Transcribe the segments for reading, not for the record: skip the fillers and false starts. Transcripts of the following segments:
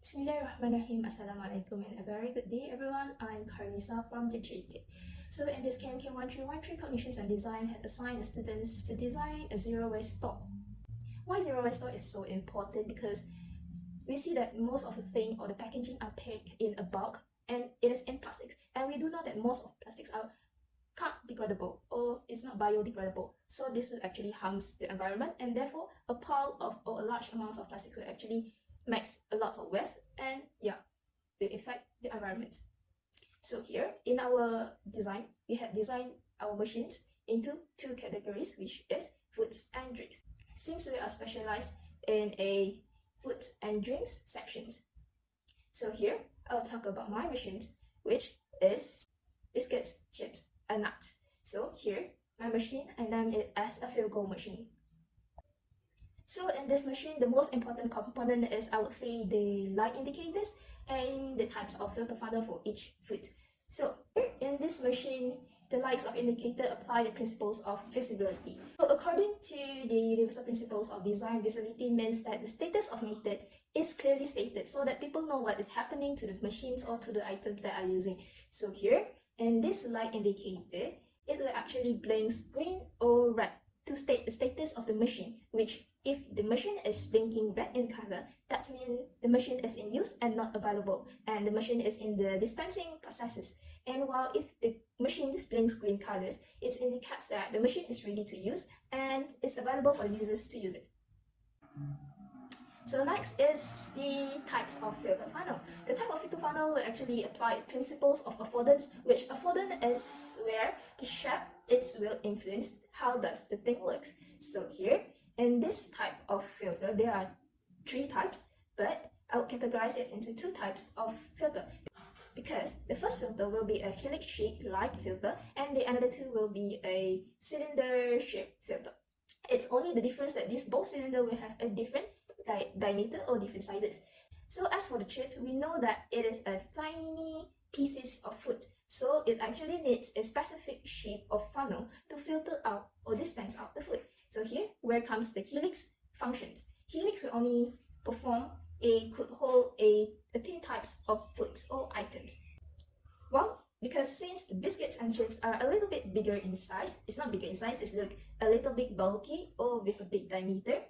Bismillahirrahmanirrahim. Assalamualaikum and a very good day everyone. I'm Karnisa from the jteam. So in this KMK 1313 Cognition Design had assigned the students to design a zero-waste store. Why zero-waste store is so important? Because we see that most of the thing or the packaging are packed in a bulk and it is in plastics. And we do know that most of plastics are can't degradable or it's not biodegradable. So this will actually harms the environment, and therefore a pile of or a large amounts of plastics will actually makes a lot of waste and will affect the environment. So here in our design, we had designed our machines into two categories, which is foods and drinks. Since we are specialized in a foods and drinks sections, so here I'll talk about my machines, which is biscuits, chips, and nuts. So here my machine, I named it as a fill goal machine. So in this machine, the most important component is, I would say, the light indicators and the types of filter funnel for each food. So in this machine, the lights of indicator apply the principles of visibility. So according to the universal principles of design, visibility means that the status of method is clearly stated so that people know what is happening to the machines or to the items that are using. So here, in this light indicator, it will actually blink green or red to state the status of the machine, which if the machine is blinking red in color, that means the machine is in use and not available, and the machine is in the dispensing processes. And while if the machine blinks green colors, it indicates that the machine is ready to use and is available for users to use it. So next is the types of filter funnel. The type of filter funnel will actually apply principles of affordance, which affordance is where the shape will influence how does the thing works. So here, in this type of filter, there are three types, but I will categorize it into two types of filter. Because the first filter will be a helix shape like filter, and the another two will be a cylinder shape filter. It's only the difference that these both cylinder will have a different diameter or different sizes. So as for the chip, we know that it is a tiny pieces of food, so it actually needs a specific shape of funnel to filter out or dispense out the food. So here, where comes the helix functions. Helix will only could hold a 10 types of foods or items. Well, because since the biscuits and chips are a little bit bigger in size, it's not bigger in size, it's look a little bit bulky or with a big diameter.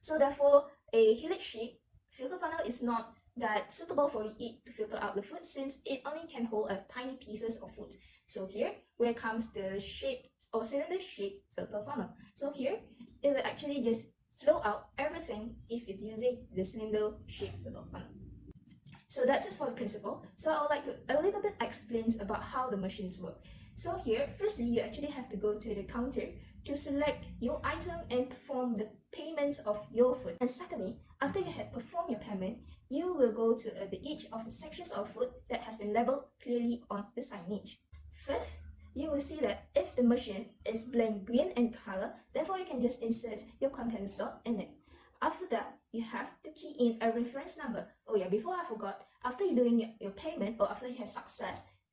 So therefore, a helix shape filter funnel is not that suitable for it to filter out the food, since it only can hold a tiny pieces of food. So here, where comes the shape or cylinder shape filter funnel. So here, it will actually just flow out everything if it's using the cylinder shape filter funnel. So that's it for the principle. So I would like to a little bit explain about how the machines work. So here, firstly, you actually have to go to the counter to select your item and perform the payment of your food. And secondly, after you have performed your payment, you will go to each of the sections of food that has been labeled clearly on the signage. First, you will see that if the machine is blank green in color, therefore you can just insert your contents dot in it. After that, you have to key in a reference number. Oh yeah, before I forgot, after you're doing your payment or after you have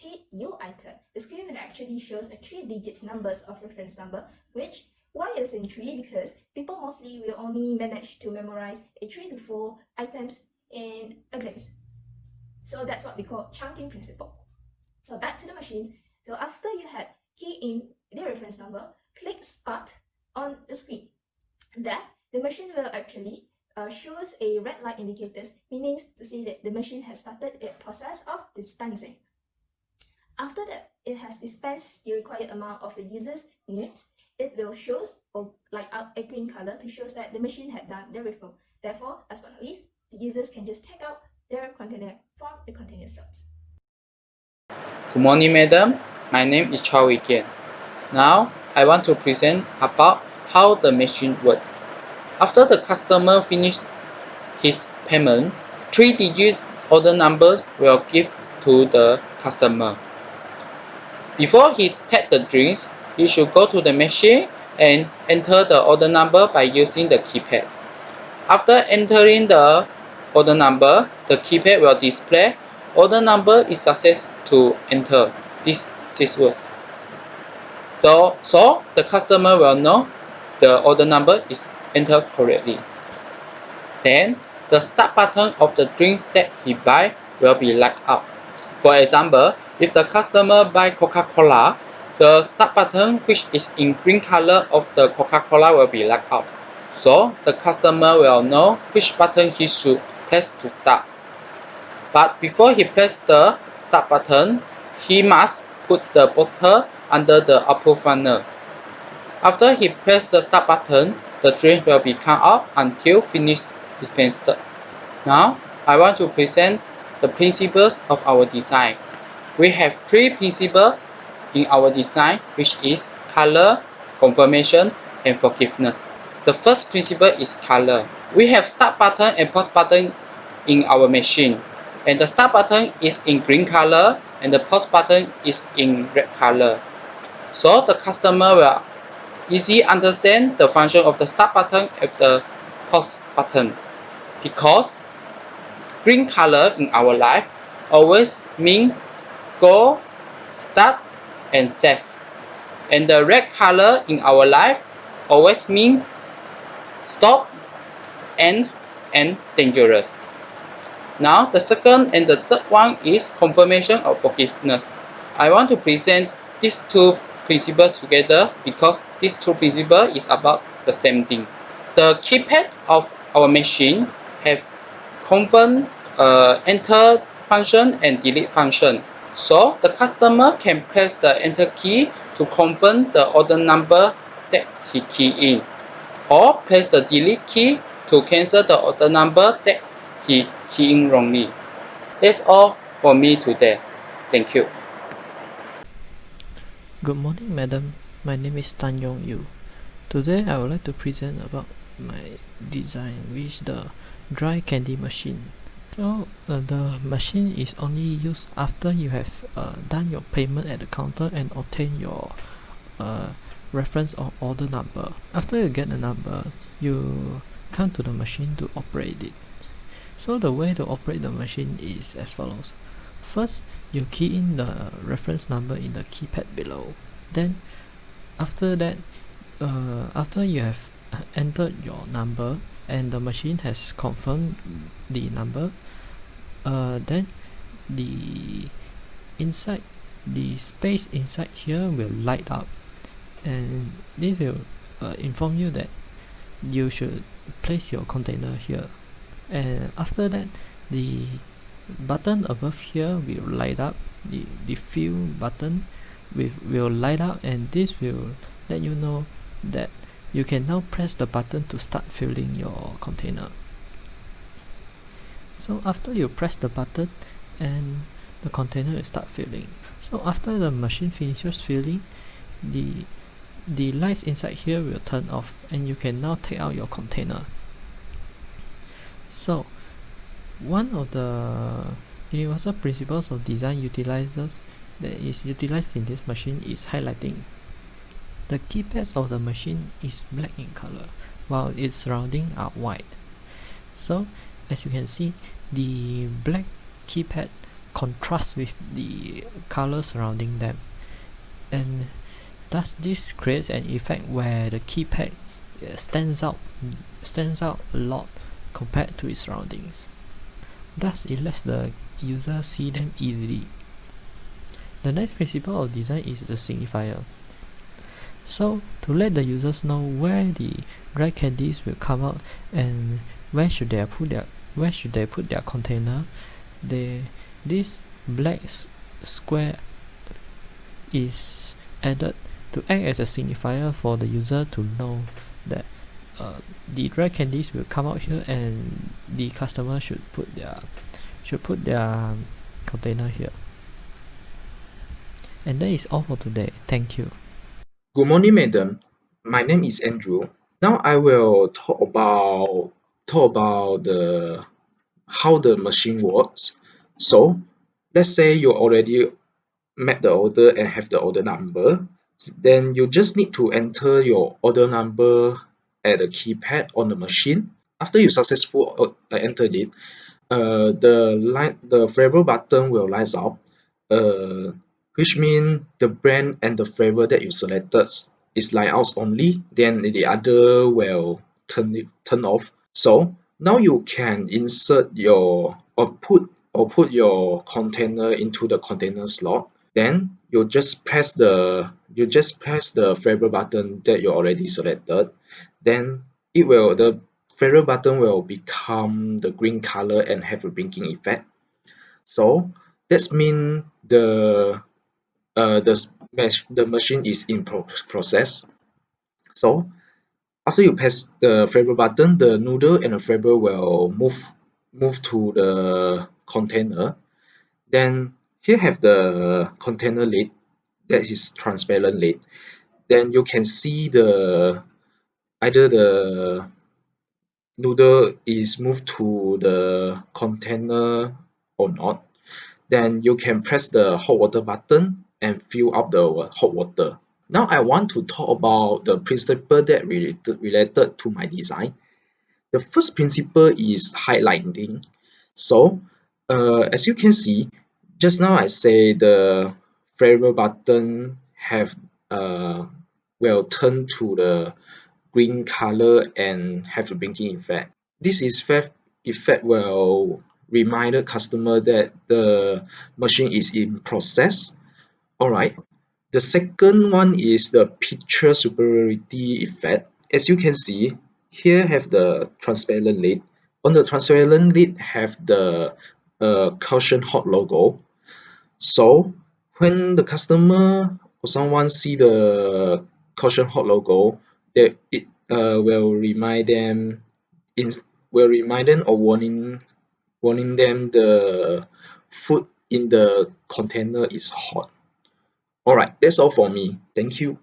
paid your item, the screen will actually shows a 3-digit numbers of reference number, which why is in 3? Because people mostly will only manage to memorize a 3 to 4 items in a glance. So that's what we call chunking principle. So back to the machines. So after you had key in the reference number, click start on the screen. There, the machine will actually shows a red light indicators, meaning to say that the machine has started a process of dispensing. After that, it has dispensed the required amount of the user's needs. It will shows or light up a green color to show that the machine had done the refill. Therefore, last but not least, the users can just take out their container from the container slots. Good morning, madam. My name is Chao Wei-Kian. Now, I want to present about how the machine works. After the customer finishes his payment, 3-digit order numbers will give to the customer. Before he takes the drinks, he should go to the machine and enter the order number by using the keypad. After entering the order number, the keypad will display order number is success to enter. This 6 words. So the customer will know the order number is entered correctly. Then the start button of the drinks that he buy will be light up. For example, if the customer buy Coca-Cola, the start button which is in green color of the Coca-Cola will be light up. So the customer will know which button he should press to start. But before he press the start button, he must put the bottle under the upper funnel. After he press the start button, the drink will be come out until finished dispensed. Now, I want to present the principles of our design. We have three principles in our design, which is color, confirmation, and forgiveness. The first principle is color. We have start button and pause button in our machine, and the start button is in green color and the pause button is in red color. So the customer will easily understand the function of the start button and the pause button, because green color in our life always means go, start, and save. And the red color in our life always means stop, end, and dangerous. Now the second and the third one is confirmation of forgiveness. I want to present these two principles together because these two principles is about the same thing. The keypad of our machine have confirm, enter function and delete function. So the customer can press the enter key to confirm the order number that he key in, or press the delete key to cancel the order number that he key in wrongly. That's all for me today. Thank you. Good morning, madam. My name is Tan Yong Yu. Today, I would like to present about my design, which is the dry candy machine. So, the machine is only used after you have done your payment at the counter and obtain your reference or order number. After you get the number, you come to the machine to operate it. So the way to operate the machine is as follows. First, you key in the reference number in the keypad below. Then, after that, after you have entered your number and the machine has confirmed the number, then the space inside here will light up, and this will inform you that you should place your container here. And after that, the button above here will light up. The fill button will light up, and this will let you know that you can now press the button to start filling your container. So after you press the button, and the container will start filling. So after the machine finishes filling, the lights inside here will turn off, and you can now take out your container. So one of the universal principles of design that is utilized in this machine is highlighting. The keypads of the machine is black in color, while its surroundings are white. So as you can see, the black keypad contrasts with the color surrounding them, and thus this creates an effect where the keypad stands out a lot compared to its surroundings. Thus it lets the user see them easily. The next principle of design is the signifier. So to let the users know where the dry candies will come out and where should they put their container, this black square is added to act as a signifier for the user to know that the dry candies will come out here, and the customer should put their container here. And that is all for today. Thank you. Good morning, madam. My name is Andrew. Now I will talk about how the machine works. So let's say you already met the order and have the order number. Then you just need to enter your order number at the keypad on the machine. After you successfully entered it, the flavor button will light up, which means the brand and the flavor that you selected is light out only. Then the other will turn off. So Now you can insert your or put your container into the container slot. Then you just press the favor button that you already selected. Then the favor button will become the green color and have a blinking effect. So that means the machine is in process. So after you press the favor button, the noodle and the favor will move to the container. Then here have the container lid that is transparent lid. Then you can see either the noodle is moved to the container or not. Then you can press the hot water button and fill up the hot water. Now I want to talk about the principle that related to my design. The first principle is highlighting. So as you can see, just now I say the favor button will turn to the green color and have a blinking effect. This effect will remind the customer that the machine is in process. Alright. The second one is the picture superiority effect. As you can see, here have the transparent lid. On the transparent lid have the caution hot logo. So when the customer or someone see the caution hot logo, it will remind them or warning them the food in the container is hot. Alright, that's all for me. Thank you.